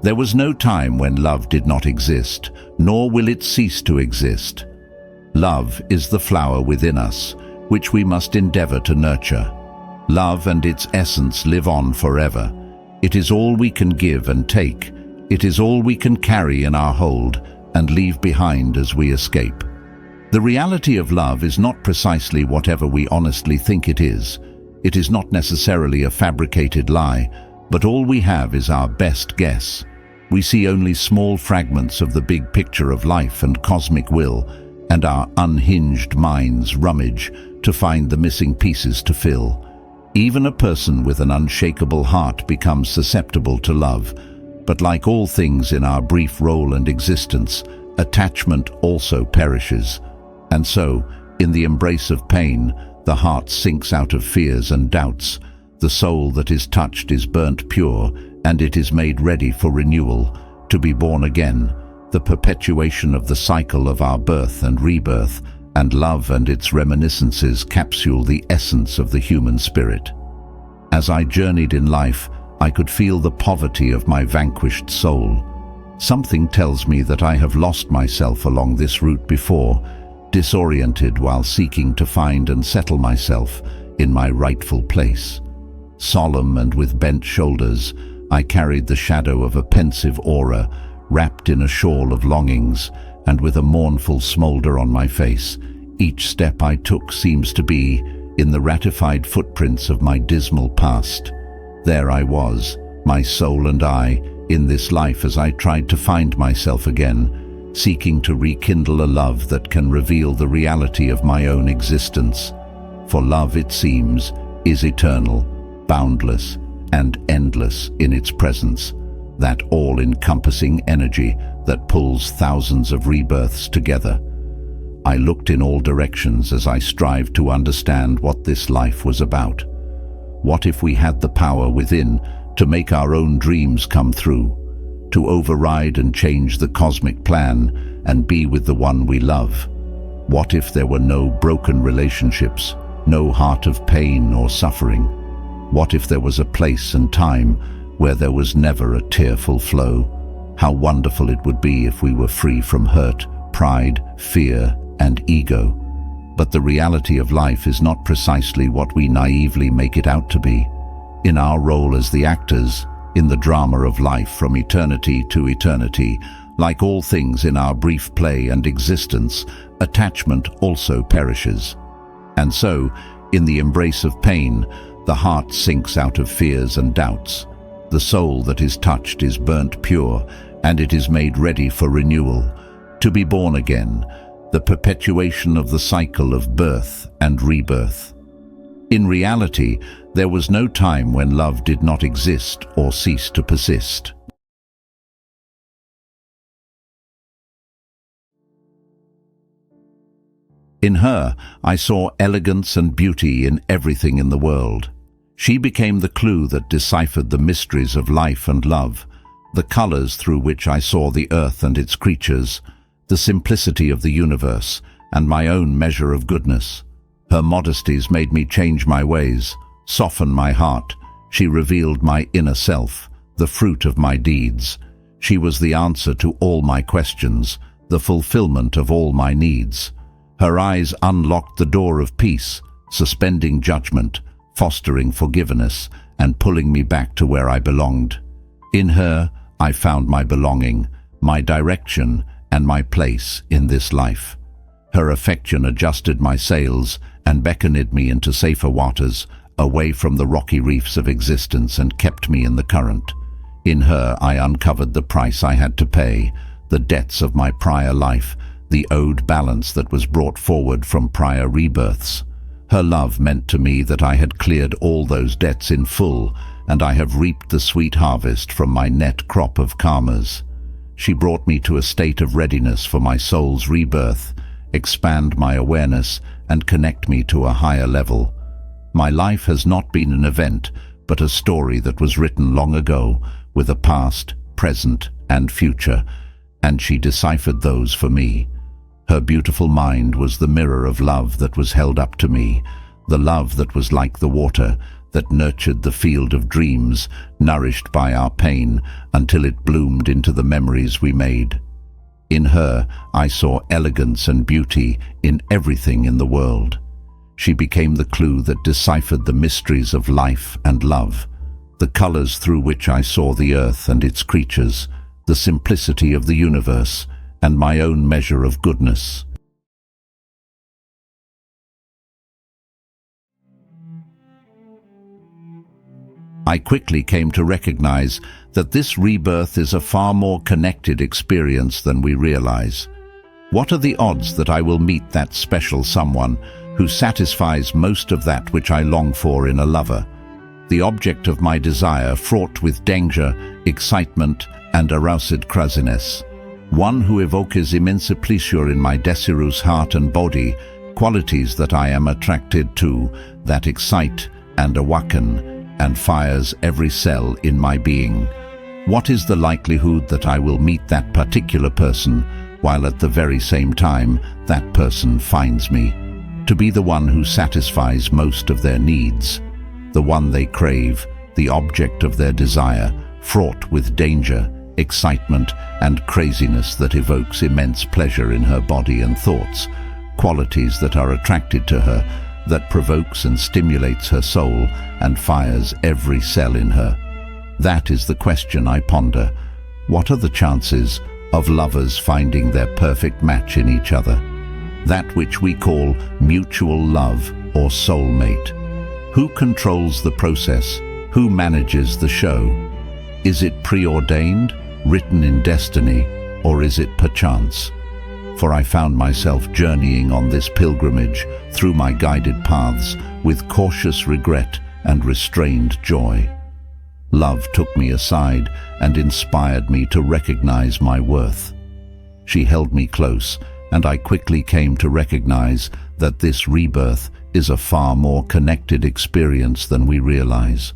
There was no time when love did not exist, nor will it cease to exist. Love is the flower within us, which we must endeavor to nurture. Love and its essence live on forever. It is all we can give and take. It is all we can carry in our hold and leave behind as we escape. The reality of love is not precisely whatever we honestly think it is. It is not necessarily a fabricated lie, but all we have is our best guess. We see only small fragments of the big picture of life and cosmic will, and our unhinged minds rummage to find the missing pieces to fill. Even a person with an unshakable heart becomes susceptible to love, but like all things in our brief role and existence, attachment also perishes. And so, in the embrace of pain, the heart sinks out of fears and doubts. The soul that is touched is burnt pure, and it is made ready for renewal, to be born again, the perpetuation of the cycle of our birth and rebirth, and love and its reminiscences capsule the essence of the human spirit. As I journeyed in life, I could feel the poverty of my vanquished soul. Something tells me that I have lost myself along this route before, disoriented while seeking to find and settle myself in my rightful place. Solemn and with bent shoulders, I carried the shadow of a pensive aura, wrapped in a shawl of longings, and with a mournful smolder on my face. Each step I took seems to be in the ratified footprints of my dismal past. There I was, my soul and I, in this life as I tried to find myself again, seeking to rekindle a love that can reveal the reality of my own existence. For love, it seems, is eternal, boundless, and endless in its presence, that all-encompassing energy that pulls thousands of rebirths together. I looked in all directions as I strived to understand what this life was about. What if we had the power within to make our own dreams come true, to override and change the cosmic plan and be with the one we love? What if there were no broken relationships, no heart of pain or suffering? What if there was a place and time where there was never a tearful flow? How wonderful it would be if we were free from hurt, pride, fear, and ego. But the reality of life is not precisely what we naively make it out to be. In our role as the actors, in the drama of life from eternity to eternity, like all things in our brief play and existence, attachment also perishes. And so, in the embrace of pain, the heart sinks out of fears and doubts. The soul that is touched is burnt pure, and it is made ready for renewal, to be born again, the perpetuation of the cycle of birth and rebirth. In reality, there was no time when love did not exist or cease to persist. In her, I saw elegance and beauty in everything in the world. She became the clue that deciphered the mysteries of life and love, the colors through which I saw the earth and its creatures, the simplicity of the universe, and my own measure of goodness. Her modesties made me change my ways, soften my heart. She revealed my inner self, the fruit of my deeds. She was the answer to all my questions, the fulfillment of all my needs. Her eyes unlocked the door of peace, suspending judgment, fostering forgiveness, and pulling me back to where I belonged. In her, I found my belonging, my direction, and my place in this life. Her affection adjusted my sails and beckoned me into safer waters, away from the rocky reefs of existence, and kept me in the current. In her, I uncovered the price I had to pay, the debts of my prior life, the owed balance that was brought forward from prior rebirths. Her love meant to me that I had cleared all those debts in full, and I have reaped the sweet harvest from my net crop of karmas. She brought me to a state of readiness for my soul's rebirth, expand my awareness, and connect me to a higher level. My life has not been an event, but a story that was written long ago, with a past, present, and future, and she deciphered those for me. Her beautiful mind was the mirror of love that was held up to me, the love that was like the water, that nurtured the field of dreams, nourished by our pain, until it bloomed into the memories we made. In her, I saw elegance and beauty in everything in the world. She became the clue that deciphered the mysteries of life and love, the colors through which I saw the earth and its creatures, the simplicity of the universe, and my own measure of goodness. I quickly came to recognize that this rebirth is a far more connected experience than we realize. What are the odds that I will meet that special someone who satisfies most of that which I long for in a lover? The object of my desire, fraught with danger, excitement, and aroused craziness. One who evokes immense pleasure in my desirous heart and body, qualities that I am attracted to, that excite and awaken, and fires every cell in my being. What is the likelihood that I will meet that particular person, while at the very same time that person finds me, to be the one who satisfies most of their needs, the one they crave, the object of their desire, fraught with danger, excitement, and craziness that evokes immense pleasure in her body and thoughts, qualities that are attracted to her, that provokes and stimulates her soul and fires every cell in her. That is the question I ponder. What are the chances of lovers finding their perfect match in each other? That which we call mutual love or soulmate. Who controls the process? Who manages the show? Is it preordained, written in destiny, or is it perchance? For I found myself journeying on this pilgrimage through my guided paths with cautious regret and restrained joy. Love took me aside and inspired me to recognize my worth. She held me close, and I quickly came to recognize that this rebirth is a far more connected experience than we realize.